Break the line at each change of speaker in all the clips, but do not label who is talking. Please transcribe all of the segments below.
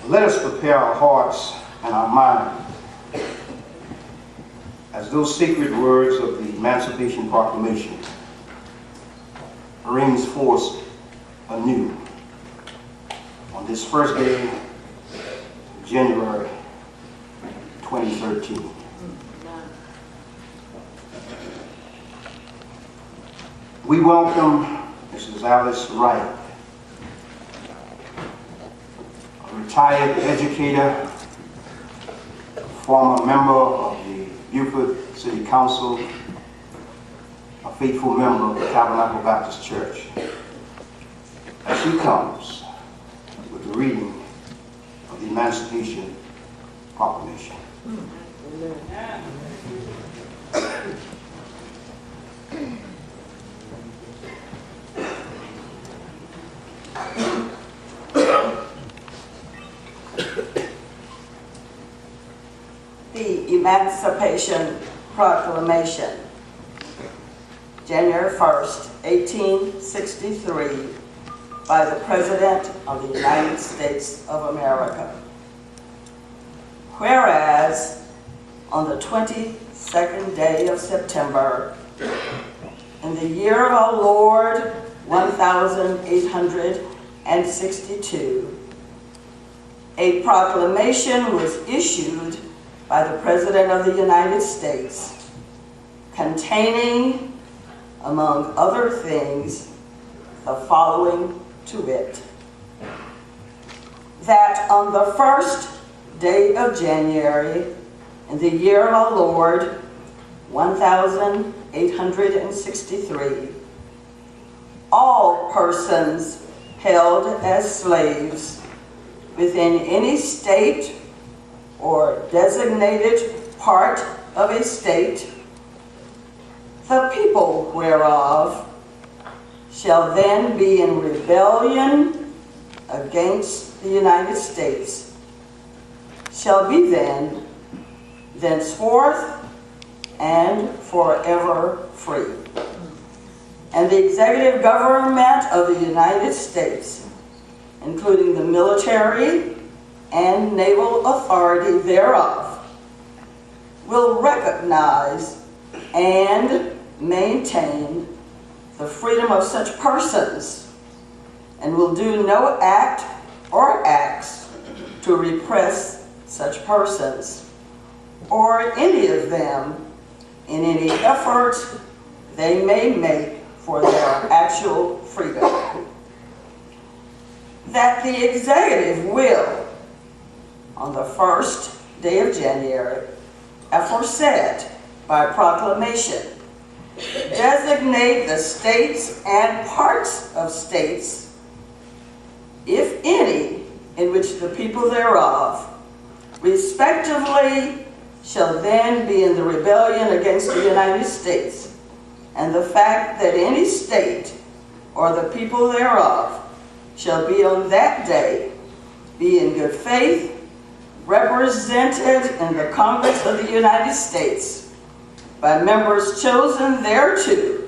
Let us prepare our hearts and our mind as those sacred words of the Emancipation Proclamation rings forth anew on this first day of January 2013. We welcome Mrs. Alice Wright, a retired educator, former member of the Beaufort City Council, a faithful member of the Tabernacle Baptist Church, as she comes with the reading of the Emancipation Proclamation.
The Emancipation Proclamation, January 1st, 1863, by the President of the United States of America. Whereas, on the 22nd day of September, in the year of our Lord, 1862, a proclamation was issued by the President of the United States containing, among other things, the following to it: that on the first day of January in the year of our Lord, 1863, all persons held as slaves within any state or designated part of a state, the people whereof shall then be in rebellion against the United States, shall be then, thenceforth, and forever free. And the executive government of the United States, including the military and naval authority thereof, will recognize and maintain the freedom of such persons, and will do no act or acts to repress such persons, or any of them in any effort they may make for their actual freedom. That the executive will, on the first day of January, aforesaid by proclamation, designate the states and parts of states, if any, in which the people thereof, respectively, shall then be in the rebellion against the United States, and the fact that any state or the people thereof shall be on that day be in good faith represented in the Congress of the United States by members chosen thereto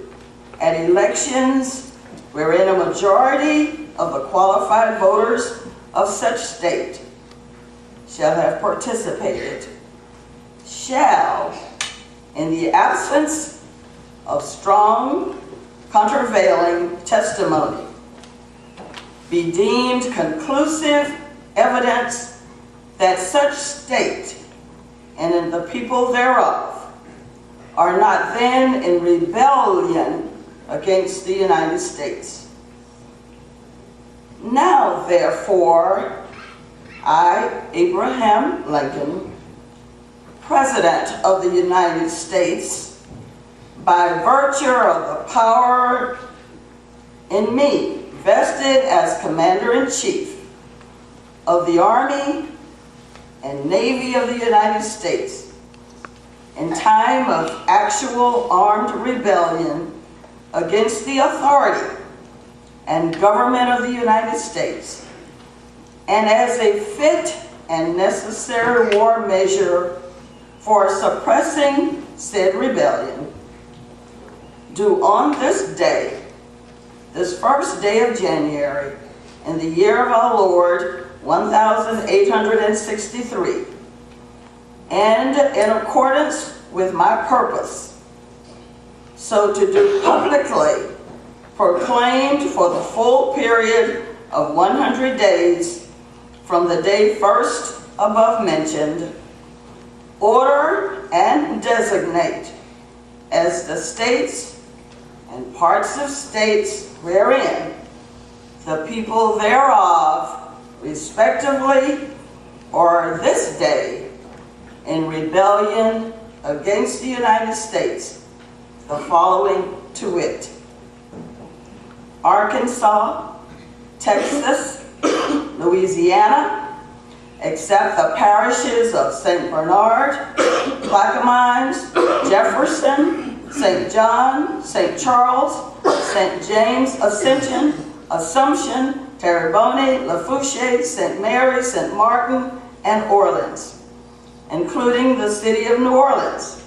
at elections wherein a majority of the qualified voters of such state shall have participated, shall, in the absence of strong countervailing testimony, be deemed conclusive evidence that such state and in the people thereof are not then in rebellion against the United States. Now, therefore, I, Abraham Lincoln, President of the United States, by virtue of the power in me vested as Commander-in-Chief of the Army and Navy of the United States, in time of actual armed rebellion against the authority and government of the United States, and as a fit and necessary war measure for suppressing said rebellion, do on this day, this first day of January, in the year of our Lord, 1863, and in accordance with my purpose, so to do publicly, proclaimed for the full period of 100 days from the day first above mentioned, order and designate as the states and parts of states wherein the people thereof respectively or this day in rebellion against the United States, the following to wit: Arkansas, Texas, Louisiana, except the parishes of St. Bernard, Plaquemines, Jefferson, St. John, St. Charles, St. James, Assumption, Terrebonne, Lafouche, St. Mary, St. Martin, and Orleans, including the city of New Orleans,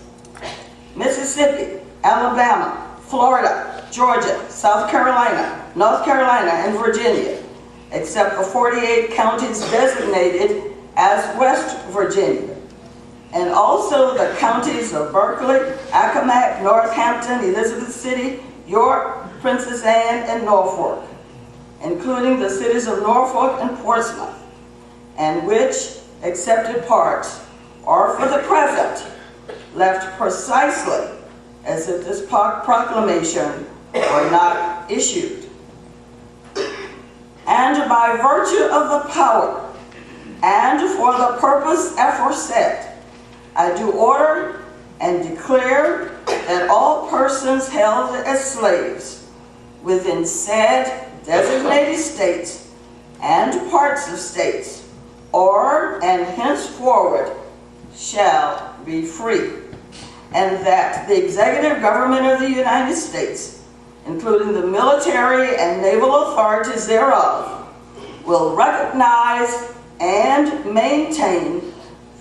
Mississippi, Alabama, Florida, Georgia, South Carolina, North Carolina, and Virginia, except the 48 counties designated as West Virginia, and also the counties of Berkeley, Accomack, Northampton, Elizabeth City, York, Princess Anne, and Norfolk, including the cities of Norfolk and Portsmouth, and which accepted parts are for the present left precisely as if this proclamation were not issued. And by virtue of the power and for the purpose aforesaid, I do order and declare that all persons held as slaves within said designated states and parts of states are and henceforward shall be free, and that the executive government of the United States, including the military and naval authorities thereof, will recognize and maintain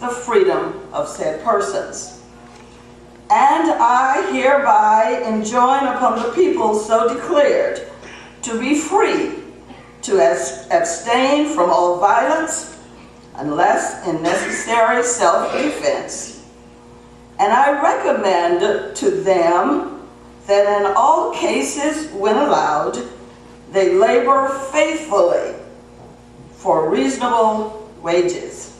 the freedom of said persons. And I hereby enjoin upon the people so declared to be free to abstain from all violence unless in necessary self-defense. And I recommend to them that in all cases when allowed, they labor faithfully for reasonable wages.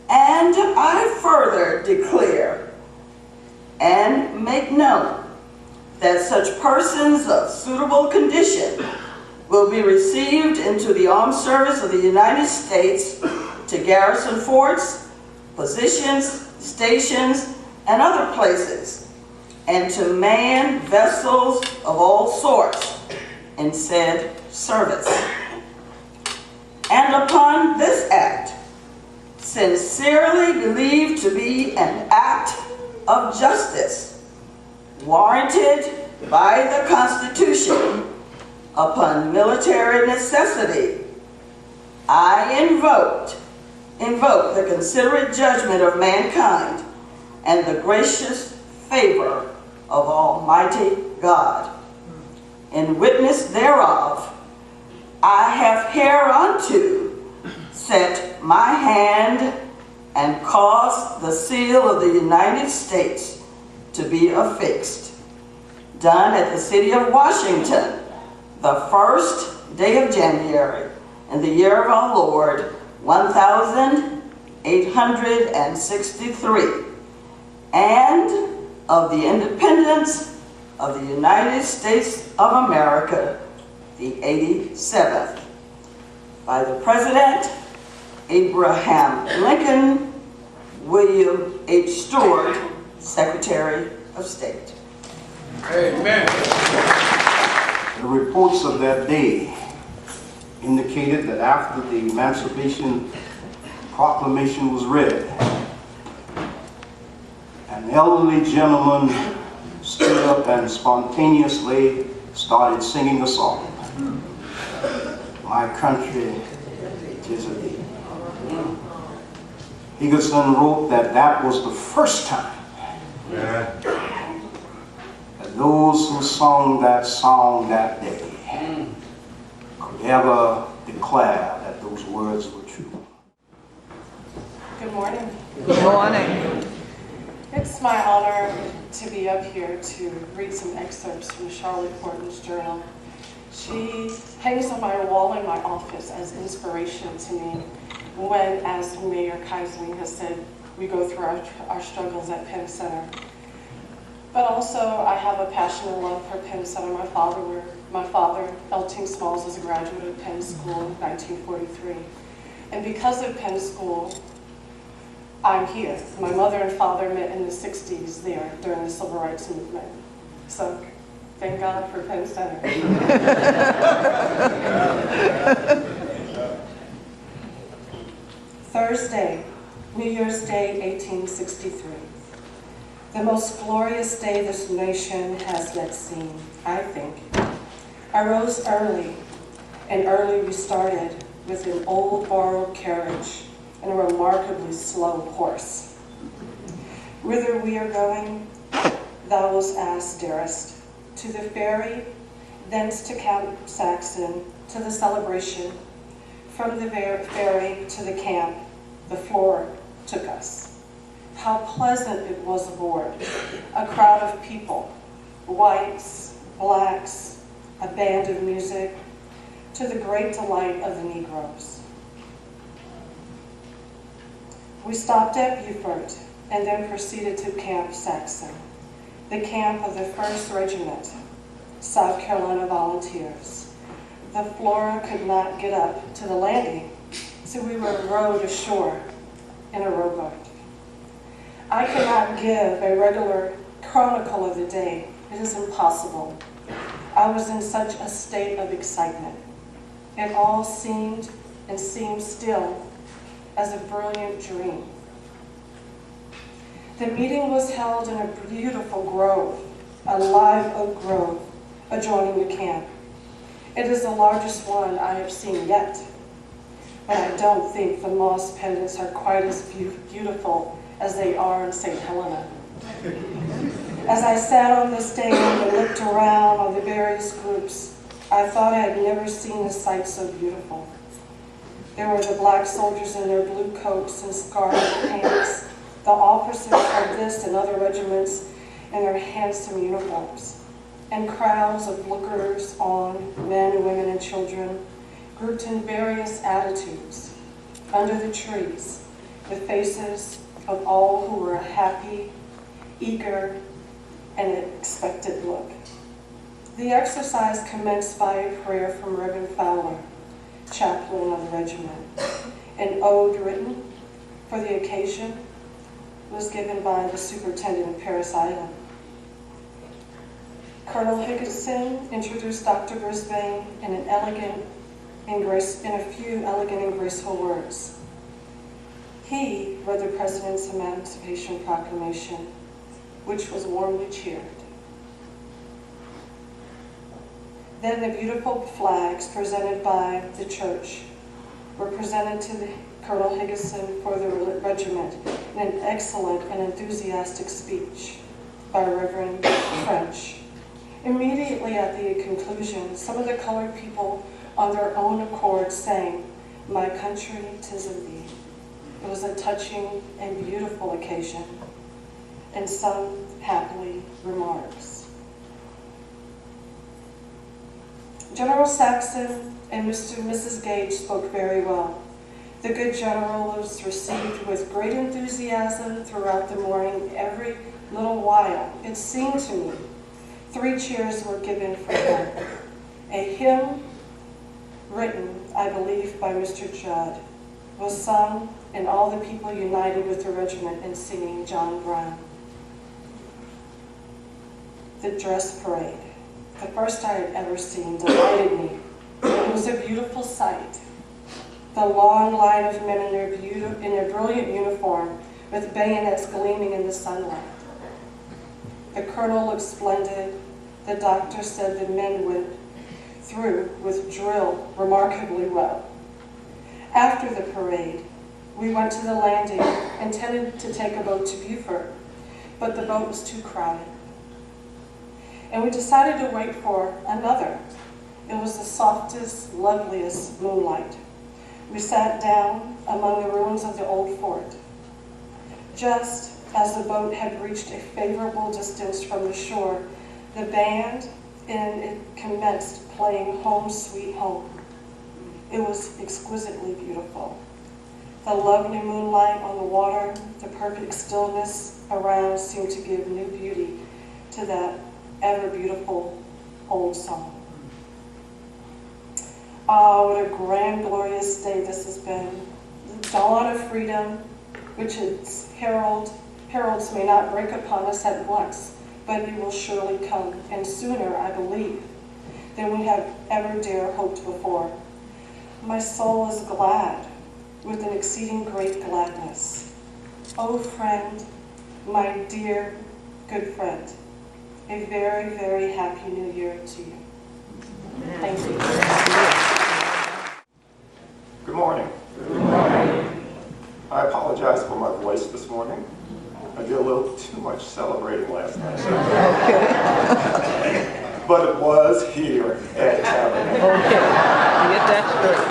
And I further declare and make known that such persons of suitable condition will be received into the armed service of the United States to garrison forts, positions, stations, and other places, and to man vessels of all sorts in said service. And upon this act, sincerely believed to be an act of justice, warranted by the Constitution upon military necessity, I invoke the considerate judgment of mankind and the gracious favor of Almighty God. In witness thereof, I have hereunto set my hand and caused the seal of the United States to be affixed, done at the city of Washington, the first day of January, in the year of our Lord, 1863, and of the independence of the United States of America, the 87th, by the President, Abraham Lincoln, William H. Stewart, Secretary of State.
Amen.
The reports of that day indicated that after the Emancipation Proclamation was read, an elderly gentleman stood up and spontaneously started singing a song. My country, 'tis of thee. Higginson wrote that that was the first time that those who sung that song that day could ever declare that the those words were true.
Good morning.
Good morning.
It's my honor to be up here to read some excerpts from Charlotte Horton's journal. She hangs on my wall in my office as inspiration to me when, as Mayor Keisling has said, we go through our struggles at Penn Center. But also, I have a passion and love for Penn Center. My father, Elting Smalls, was a graduate of Penn School in 1943. And because of Penn School, I'm here. My mother and father met in the 60s there during the Civil Rights Movement. So, thank God for Penn Center. Thursday, New Year's Day, 1863. The most glorious day this nation has yet seen, I think. I rose early, and early we started with an old borrowed carriage and a remarkably slow horse. Whither we are going, thou wast asked, dearest, to the ferry, thence to Camp Saxon, to the celebration. From the ferry to the camp, the floor took us. How pleasant it was aboard, a crowd of people, whites, blacks, a band of music, to the great delight of the Negroes. We stopped at Beaufort and then proceeded to Camp Saxon, the camp of the 1st Regiment, South Carolina Volunteers. The Flora could not get up to the landing, so we were rowed ashore in a rowboat. I cannot give a regular chronicle of the day. It is impossible. I was in such a state of excitement. It all seemed, and seems still, as a brilliant dream. The meeting was held in a beautiful grove, a live oak grove, adjoining the camp. It is the largest one I have seen yet, but I don't think the moss pendants are quite as beautiful as they are in St. Helena. As I sat on the stand and looked around on the various groups, I thought I had never seen a sight so beautiful. There were the black soldiers in their blue coats and scarlet pants, the officers of this and other regiments in their handsome uniforms, and crowds of lookers on, men, women, and children, grouped in various attitudes. Under the trees, the faces of all who were happy, eager, and an expectant look. The exercise commenced by a prayer from Reverend Fowler, chaplain of the regiment. An ode written for the occasion was given by the superintendent of Paris Island. Colonel Higginson introduced Dr. Brisbane in a few elegant and graceful words. He read the President's Emancipation Proclamation, which was warmly cheered. Then the beautiful flags presented by the church were presented to Colonel Higginson for the regiment in an excellent and enthusiastic speech by Reverend French. Immediately at the conclusion, some of the colored people on their own accord sang, "My country, 'tis of thee." It was a touching and beautiful occasion, and some happily remarks. General Saxon and Mr. and Mrs. Gage spoke very well. The good general was received with great enthusiasm throughout the morning. Every little while, it seemed to me, 3 cheers were given for him. A hymn written, I believe, by Mr. Judd was sung, and all the people united with the regiment in singing John Brown. The dress parade, the first I had ever seen, delighted me. It was a beautiful sight. The long line of men in their brilliant uniform with bayonets gleaming in the sunlight. The colonel looked splendid. The doctor said the men went through with drill remarkably well. After the parade, we went to the landing, intended to take a boat to Beaufort, but the boat was too crowded. And we decided to wait for another. It was the softest, loveliest moonlight. We sat down among the ruins of the old fort. Just as the boat had reached a favorable distance from the shore, the band and it commenced playing Home Sweet Home. It was exquisitely beautiful. The lovely moonlight on the water, the perfect stillness around seemed to give new beauty to that ever beautiful old song. Oh, what a grand, glorious day this has been. The dawn of freedom, which its heralds may not break upon us at once, but it will surely come, and sooner, I believe, than we have ever dare hoped before. My soul is glad with an exceeding great gladness. Oh, friend, my dear, good friend, a very, very happy New Year to you. Thank you.
Good morning. Good morning. I apologize for my voice this morning. I did a little too much celebrating last night. Okay. But it was here at Tabernacle.
Okay, get that straight.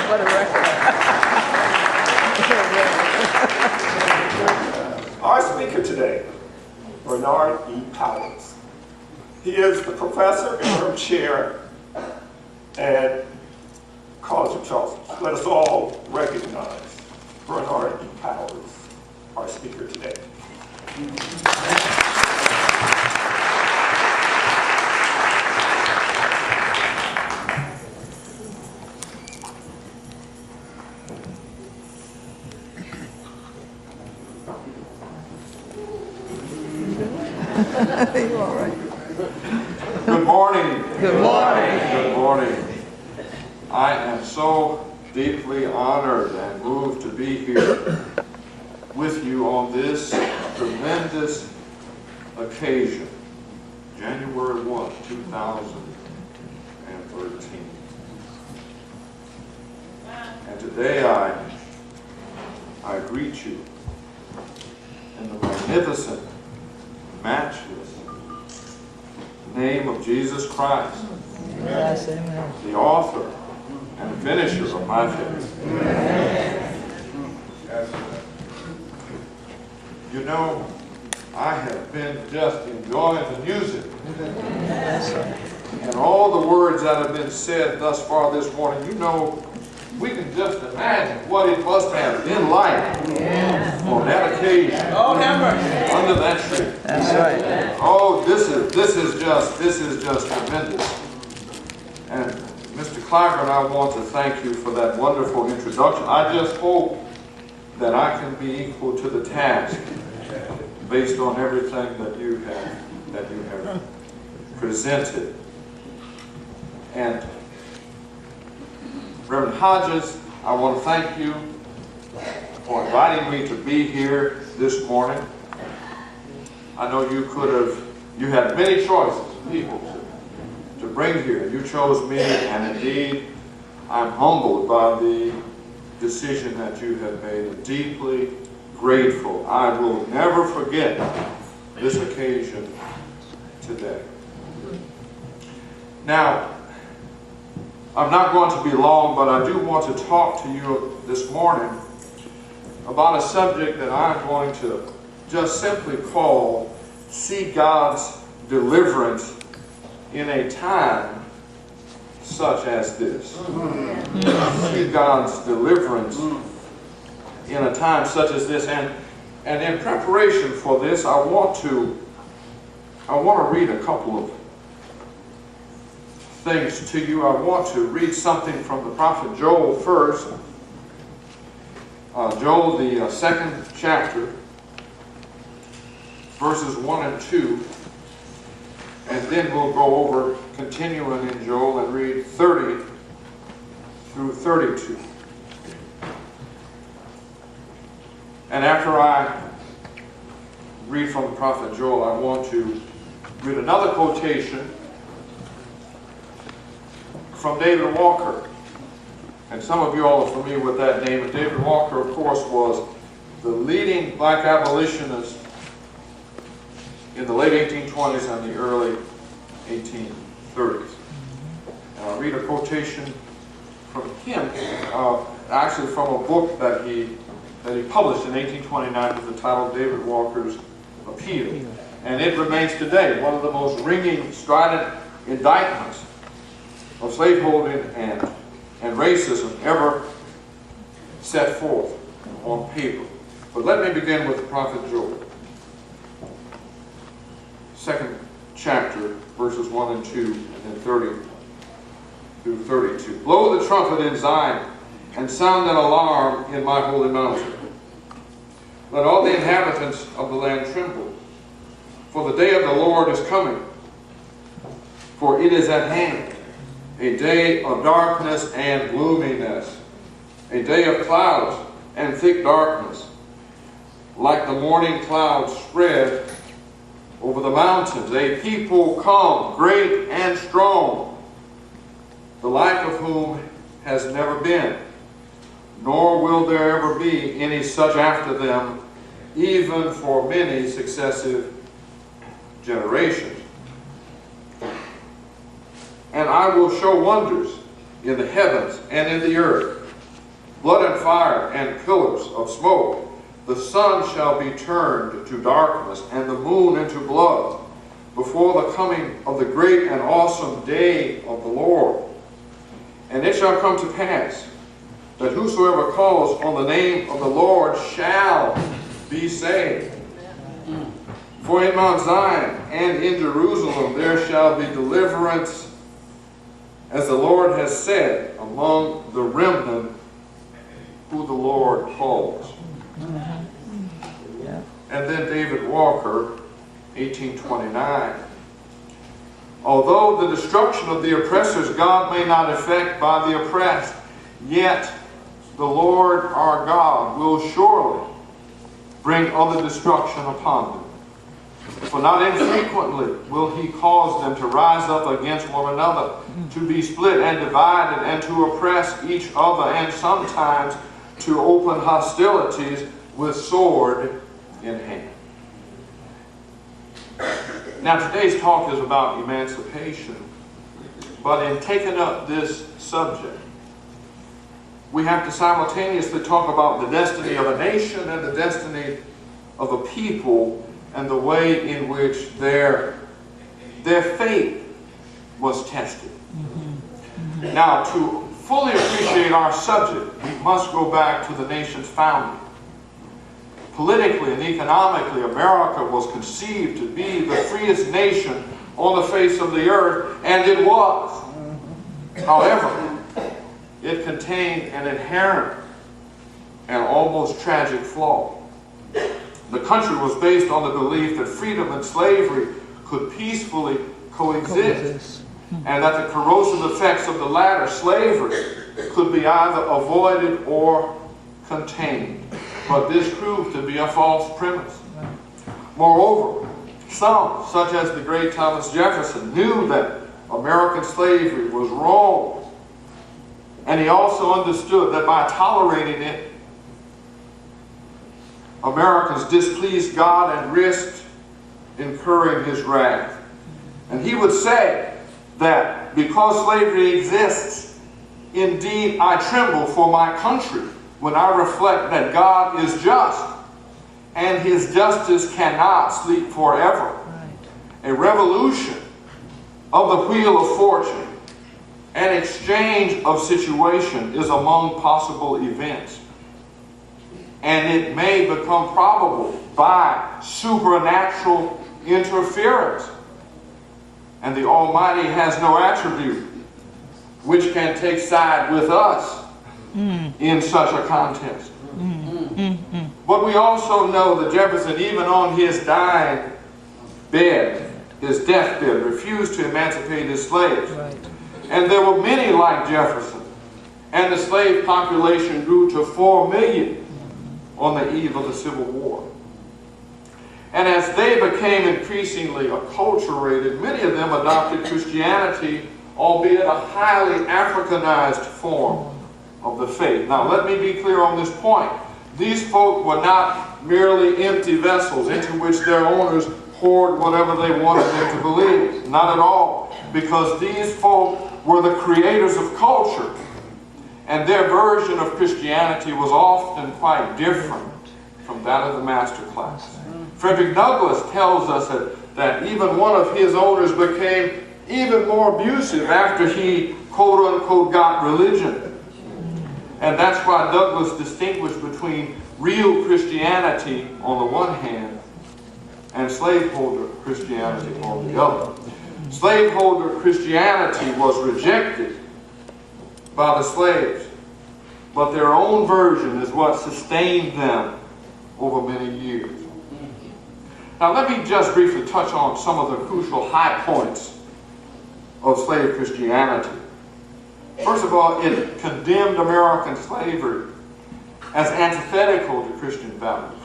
For the record.
Our speaker today, Bernard E. Powers. He is the professor, interim chair at College of Charleston. Let us all recognize Bernard E. Powers, our speaker today.
You all right?
Good morning.
Good morning.
Good morning. I am so deeply honored and moved to be here with you on this tremendous occasion, January 1, 2013. And today I greet you in the magnificent, matchless name of Jesus Christ,
Yes, amen.
the author and finisher of my faith. You know, I have been just enjoying the music and all the words that have been said thus far this morning. You know, we can just imagine what it must have been like on that occasion under that tree.
That's right.
Oh, this is just tremendous. And Mr. Claggart, I want to thank you for that wonderful introduction. I just hope that I can be equal to the task based on everything that you have presented. And Reverend Hodges, I want to thank you for inviting me to be here this morning. I know you had many choices of people to bring here. You chose me, and indeed, I'm humbled by the decision that you have made, and deeply grateful. I will never forget this occasion today. Now, I'm not going to be long, but I do want to talk to you this morning about a subject that I'm going to just simply call "See God's Deliverance in a Time Such as This." See God's deliverance in a time such as this. And in preparation for this, I want to read a couple of things to you. I want to read something from the prophet Joel first. Joel, the second chapter, verses 1 and 2. And then we'll go over, continuing in Joel, and read 30 through 32. And after I read from the prophet Joel, I want to read another quotation from David Walker. And some of you all are familiar with that name. And David Walker, of course, was the leading black abolitionist in the late 1820s and the early 1830s. And I'll read a quotation from him. actually from a book that he published in 1829 with the title David Walker's Appeal. And it remains today one of the most ringing, strident indictments of slaveholding and racism ever set forth on paper. But let me begin with the prophet Joel. 2nd chapter, verses 1 and 2, and then 30 through 32. Blow the trumpet in Zion, and sound an alarm in my holy mountain. Let all the inhabitants of the land tremble, for the day of the Lord is coming, for it is at hand, a day of darkness and gloominess, a day of clouds and thick darkness, like the morning clouds spread over the mountains. A people come, great and strong, the like of whom has never been, nor will there ever be any such after them, even for many successive generations. And I will show wonders in the heavens and in the earth, blood and fire and pillars of smoke. The sun shall be turned to darkness and the moon into blood before the coming of the great and awesome day of the Lord. And it shall come to pass that whosoever calls on the name of the Lord shall be saved. For in Mount Zion and in Jerusalem there shall be deliverance, as the Lord has said, among the remnant who the Lord calls. And then David Walker, 1829. Although the destruction of the oppressors God may not effect by the oppressed, yet the Lord our God will surely bring other destruction upon them. For not infrequently will he cause them to rise up against one another, to be split and divided, and to oppress each other, and sometimes to open hostilities with sword in hand. Now today's talk is about emancipation, but in taking up this subject, we have to simultaneously talk about the destiny of a nation and the destiny of a people, and the way in which their faith was tested. Now, to fully appreciate our subject, we must go back to the nation's founding. Politically and economically, America was conceived to be the freest nation on the face of the earth, and it was. However, it contained an inherent and almost tragic flaw. The country was based on the belief that freedom and slavery could peacefully coexist, and that the corrosive effects of the latter, slavery, could be either avoided or contained. But this proved to be a false premise. Moreover, some, such as the great Thomas Jefferson, knew that American slavery was wrong, and he also understood that by tolerating it, Americans displeased God and risked incurring his wrath. And he would say that because slavery exists, indeed I tremble for my country when I reflect that God is just and his justice cannot sleep forever. A revolution of the wheel of fortune, an exchange of situation is among possible events. And it may become probable by supernatural interference. And the Almighty has no attribute which can take side with us in such a contest. But we also know that Jefferson, even on his dying bed, his deathbed, refused to emancipate his slaves. And there were many like Jefferson. And the slave population grew to 4 million. On the eve of the Civil War. And as they became increasingly acculturated, many of them adopted Christianity, albeit a highly Africanized form of the faith. Now let me be clear on this point. These folk were not merely empty vessels into which their owners poured whatever they wanted them to believe. Not at all. Because these folk were the creators of culture. and their version of Christianity was often quite different from that of the master class. Frederick Douglass tells us that even one of his owners became even more abusive after he, quote unquote, got religion. And that's why Douglass distinguished between real Christianity on the one hand and slaveholder Christianity on the other. Slaveholder Christianity was rejected by the slaves, but their own version is what sustained them over many years. Now let me just briefly touch on some of the crucial high points of slave Christianity. First of all, it condemned American slavery as antithetical to Christian values.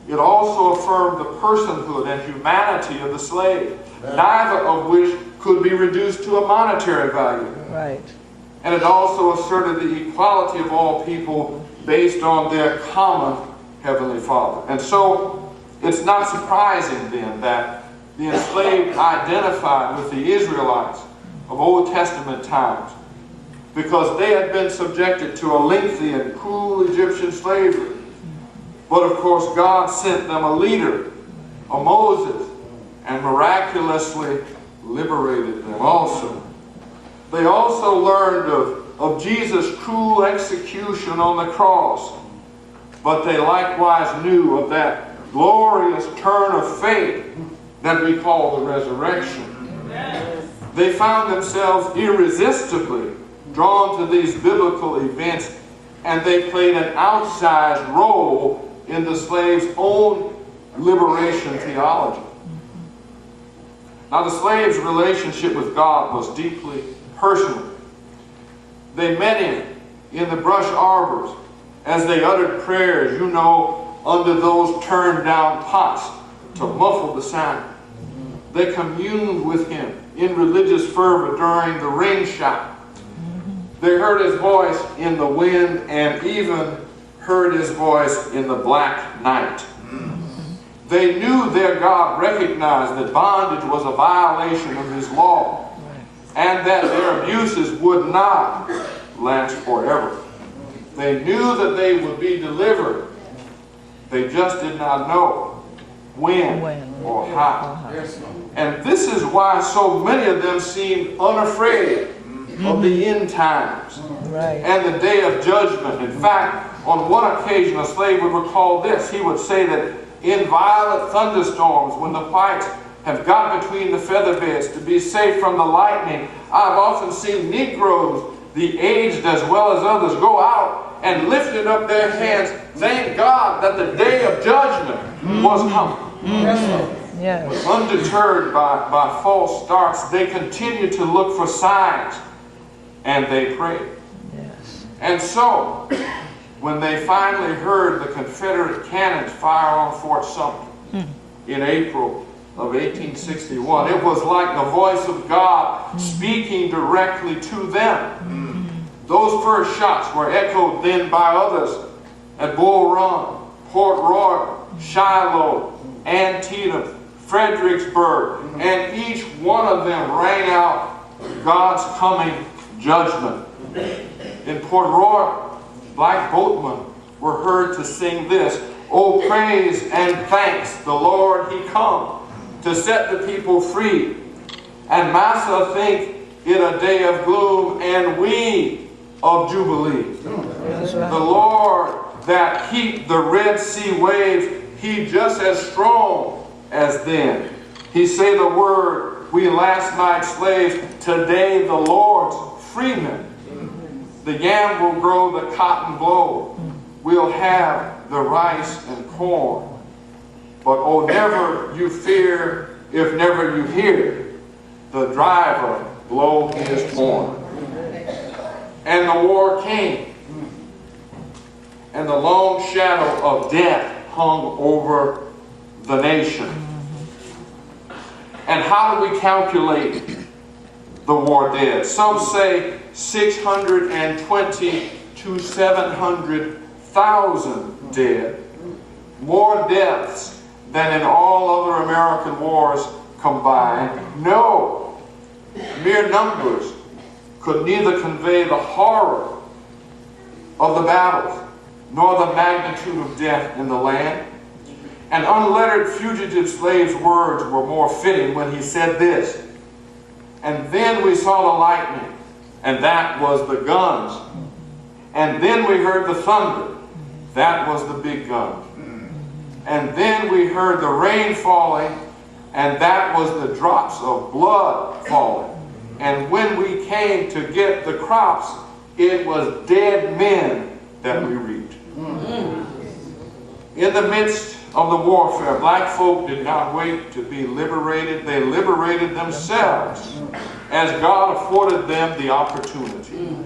It also affirmed the personhood and humanity of the slave, neither of which could be reduced to a monetary value.
Right.
And it also asserted the equality of all people based on their common Heavenly Father. And so, it's not surprising then that the enslaved identified with the Israelites of Old Testament times because they had been subjected to a lengthy and cruel Egyptian slavery. But of course, God sent them a leader, a Moses, and miraculously liberated them also. They also learned of Jesus' cruel execution on the cross, but they likewise knew of that glorious turn of faith that we call the resurrection. Amen. They found themselves irresistibly drawn to these biblical events, and they played an outsized role in the slaves' own liberation theology. Now, the slaves' relationship with God was deeply personal. They met Him in the brush arbors as they uttered prayers, you know, under those turned down pots to muffle the sound. They communed with Him in religious fervor during the rain shower. They heard His voice in the wind and even heard His voice in the black night. They knew their God recognized that bondage was a violation of His law and that their abuses would not last forever. They knew that they would be delivered. They just did not know when or how. And this is why so many of them seemed unafraid of the end times and the day of judgment. In fact, on one occasion, a slave would recall this. He would say that in violent thunderstorms, when the whites have got between the feather beds to be safe from the lightning, I've often seen Negroes, the aged as well as others, go out and lifted up their hands, thank God that the day of judgment was coming. Yes. Undeterred by false starts, they continued to look for signs, and they prayed. Yes. And so, when they finally heard the Confederate cannons fire on Fort Sumter in April of 1861, it was like the voice of God speaking directly to them. Those first shots were echoed then by others at Bull Run, Port Royal, Shiloh, Antietam, Fredericksburg, and each one of them rang out God's coming judgment. In Port Royal, black boatmen were heard to sing this, "Oh, praise and thanks the Lord, He come to set the people free. And Massa think it a day of gloom, and we of jubilee. The Lord that keep the Red Sea waves, He just as strong as then. He say the word, we last night slaves, today the Lord's freemen. The yam will grow, the cotton blow. We'll have the rice and corn. But oh, never you fear if never you hear the driver blow his horn." And the war came, and the long shadow of death hung over the nation. And how do we calculate the war dead? Some say 620 to 700,000 dead. More deaths than in all other American wars combined. No, mere numbers could neither convey the horror of the battles nor the magnitude of death in the land. An unlettered fugitive slave's words were more fitting when he said this, "And then we saw the lightning, and that was the guns. And then we heard the thunder, that was the big guns. And then we heard the rain falling, and that was the drops of blood falling. And when we came to get the crops, it was dead men that we reaped." In the midst of the warfare, black folk did not wait to be liberated. They liberated themselves as God afforded them the opportunity.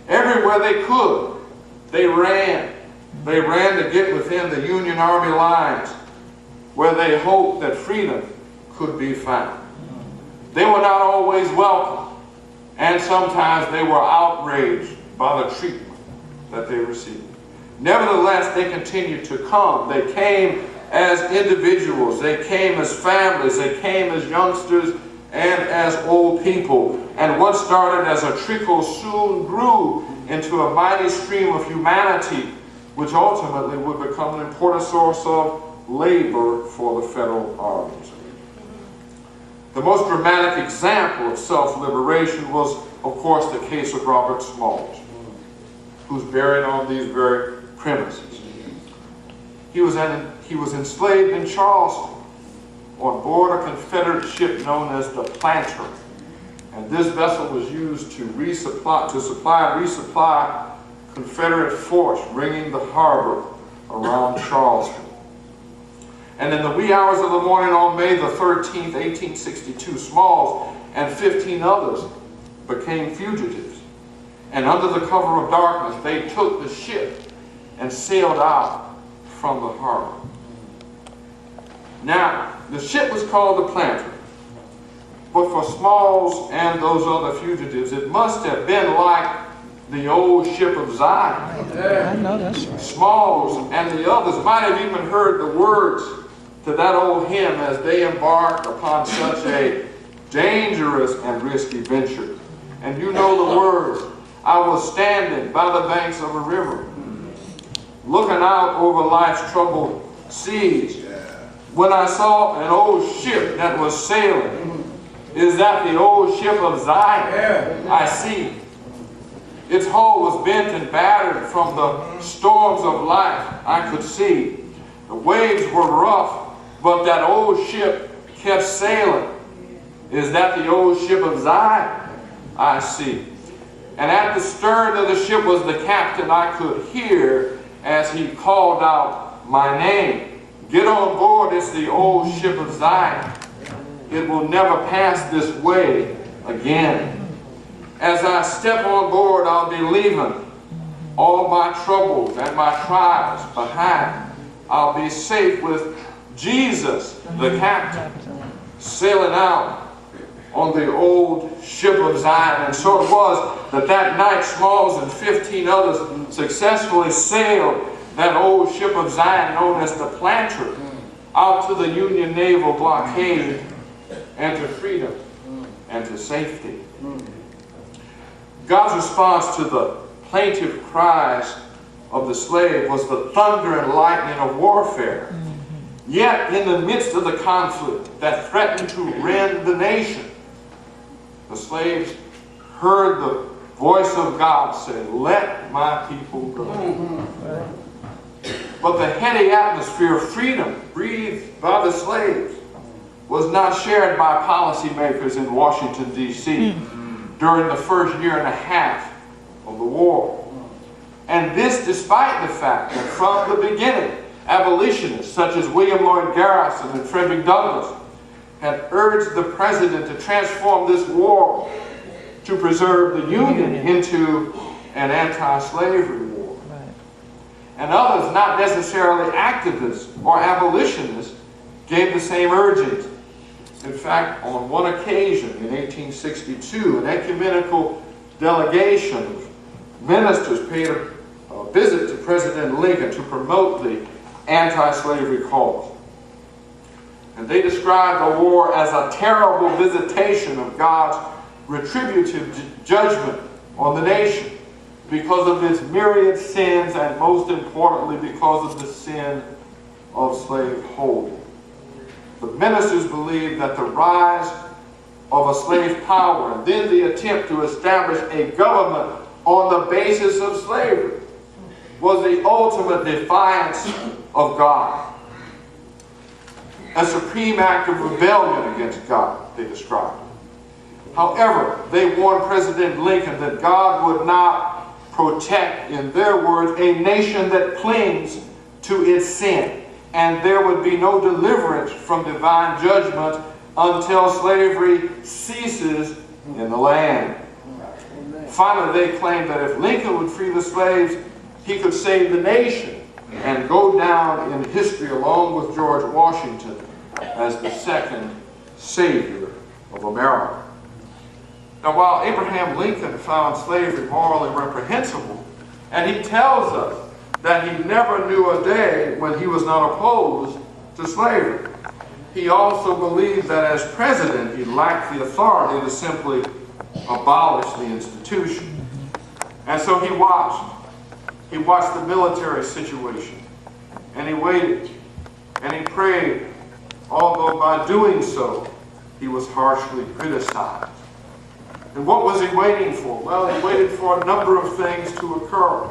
Everywhere they could, they ran. They ran to get within the Union Army lines, where they hoped that freedom could be found. They were not always welcome, and sometimes they were outraged by the treatment that they received. Nevertheless, they continued to come. They came as individuals, they came as families, they came as youngsters and as old people. And what started as a trickle soon grew into a mighty stream of humanity, which ultimately would become an important source of labor for the federal armies. The most dramatic example of self-liberation was, of course, the case of Robert Smalls, who's buried on these very premises. He was enslaved in Charleston on board a Confederate ship known as the Planter. And this vessel was used to resupply Confederate force ringing the harbor around Charleston. And in the wee hours of the morning on May the 13th, 1862, Smalls and 15 others became fugitives. And under the cover of darkness, they took the ship and sailed out from the harbor. Now, the ship was called the Planter. But for Smalls and those other fugitives, it must have been like the old ship of Zion.
I know that's right.
Smalls and the others might have even heard the words to that old hymn as they embarked upon such a dangerous and risky venture. And you know the words. "I was standing by the banks of a river, looking out over life's troubled seas, when I saw an old ship that was sailing. Is that the old ship of Zion? I see. Its hull was bent and battered from the storms of life I could see. The waves were rough, but that old ship kept sailing. Is that the old ship of Zion? I see. And at the stern of the ship was the captain. I could hear as he called out my name. Get on board, it's the old ship of Zion. It will never pass this way again. As I step on board, I'll be leaving all my troubles and my trials behind. I'll be safe with Jesus, the captain, sailing out on the old ship of Zion." And so it was that night Smalls and 15 others successfully sailed that old ship of Zion known as the Planter out to the Union naval blockade and to freedom and to safety. God's response to the plaintive cries of the slave was the thunder and lightning of warfare. Yet in the midst of the conflict that threatened to rend the nation, the slaves heard the voice of God say, "Let my people go." But the heady atmosphere of freedom breathed by the slaves was not shared by policymakers in Washington, D.C. during the first year and a half of the war. And this despite the fact that from the beginning, abolitionists such as William Lloyd Garrison and Frederick Douglass had urged the president to transform this war to preserve the Union into an anti-slavery war. And others, not necessarily activists or abolitionists, gave the same urgings. In fact, on one occasion in 1862, an ecumenical delegation of ministers paid a visit to President Lincoln to promote the anti-slavery cause. And they described the war as a terrible visitation of God's retributive judgment on the nation because of its myriad sins, and most importantly because of the sin of slaveholding. The ministers believed that the rise of a slave power and then the attempt to establish a government on the basis of slavery was the ultimate defiance of God. A supreme act of rebellion against God, they described it. However, they warned President Lincoln that God would not protect, in their words, a nation that clings to its sin, and there would be no deliverance from divine judgment until slavery ceases in the land. Finally, they claimed that if Lincoln would free the slaves, he could save the nation and go down in history along with George Washington as the second savior of America. Now, while Abraham Lincoln found slavery morally reprehensible, and he tells us that he never knew a day when he was not opposed to slavery, he also believed that as president he lacked the authority to simply abolish the institution. And so he watched the military situation, and he waited, and he prayed, although by doing so he was harshly criticized. And what was he waiting for? Well, he waited for a number of things to occur.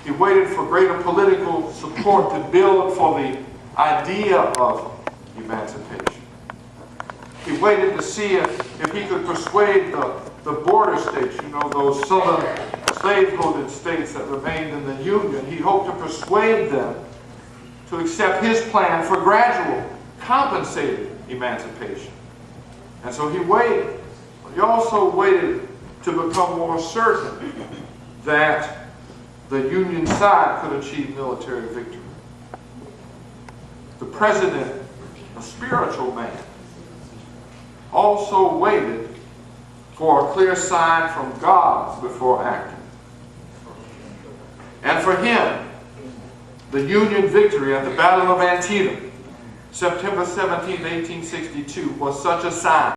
He waited for greater political support to build for the idea of emancipation. He waited to see if he could persuade the border states, those southern slave-holding states that remained in the Union. He hoped to persuade them to accept his plan for gradual, compensated emancipation. And so he waited. He also waited to become more certain that the Union side could achieve military victory. The president, a spiritual man, also waited for a clear sign from God before acting. And for him, the Union victory at the Battle of Antietam, September 17, 1862, was such a sign.